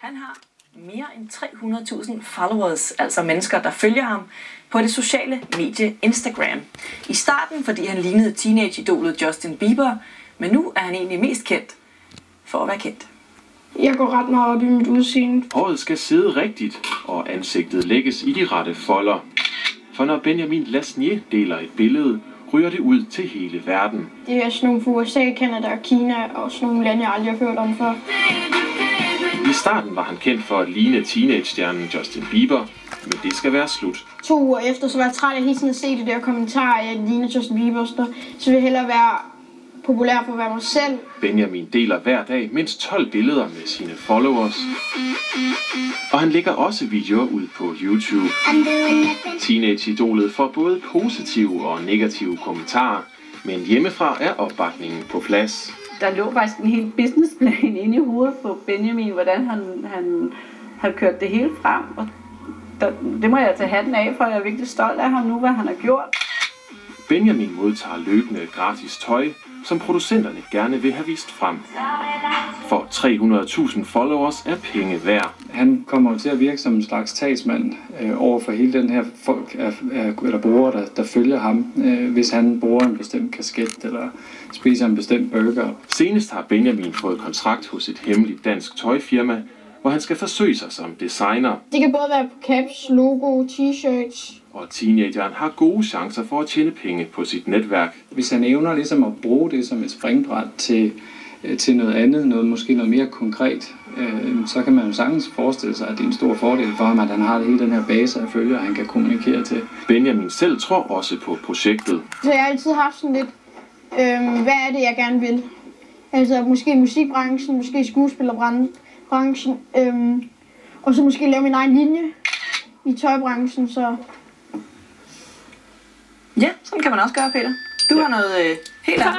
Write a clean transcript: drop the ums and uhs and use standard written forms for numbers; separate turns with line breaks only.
Han har mere end 300.000 followers, altså mennesker, der følger ham på det sociale medie Instagram. I starten, fordi han lignede teenage-idolet Justin Bieber, men nu er han egentlig mest kendt for at være kendt.
Jeg går ret meget op i mit udseende.
Håret skal sidde rigtigt, og ansigtet lægges i de rette folder. For når Benjamin Lasnier deler et billede, ryger det ud til hele verden.
Det er sådan nogle fra USA, Canada og Kina, og sådan nogle lande, jeg aldrig har hørt om før.
I starten var han kendt for at ligne teenage-stjernen Justin Bieber, men det skal være slut.
2 uger efter, så var jeg træt af hele tiden at se det der kommentar, at jeg ligner Justin Bieber, så vil jeg hellere være populær for at være mig selv.
Benjamin deler hver dag mindst 12 billeder med sine followers. Og han lægger også videoer ud på YouTube. Teenage-idolet får både positive og negative kommentarer, men hjemmefra er opbakningen på plads.
Der lå faktisk en hel businessplan inde i hovedet på Benjamin, hvordan han havde kørt det hele frem. Og det må jeg tage hatten af, for jeg er virkelig stolt af ham nu, hvad han har gjort.
Benjamin modtager løbende gratis tøj, som producenterne gerne vil have vist frem. For 300.000 followers er penge værd.
Han kommer til at virke som en slags talsmand over for hele den her folk eller brugere, der følger ham, hvis han bruger en bestemt kasket eller spiser en bestemt burger.
Senest har Benjamin fået kontrakt hos et hemmeligt dansk tøjfirma, hvor han skal forsøge sig som designer.
Det kan både være på caps, logo, t-shirts.
Og teenageren har gode chancer for at tjene penge på sit netværk.
Hvis han evner ligesom at bruge det som et springbræt til noget andet, måske noget mere konkret, så kan man jo sagtens forestille sig, at det er en stor fordel for ham, at han har hele den her base af følgere, han kan kommunikere til.
Benjamin selv tror også på projektet.
Så jeg har altid haft sådan lidt, hvad er det, jeg gerne vil? Altså måske musikbranchen, måske skuespillerbranchen, og så måske lave min egen linje i tøjbranchen, så...
Ja, sådan kan man også gøre, Peter. Du har noget helt andet.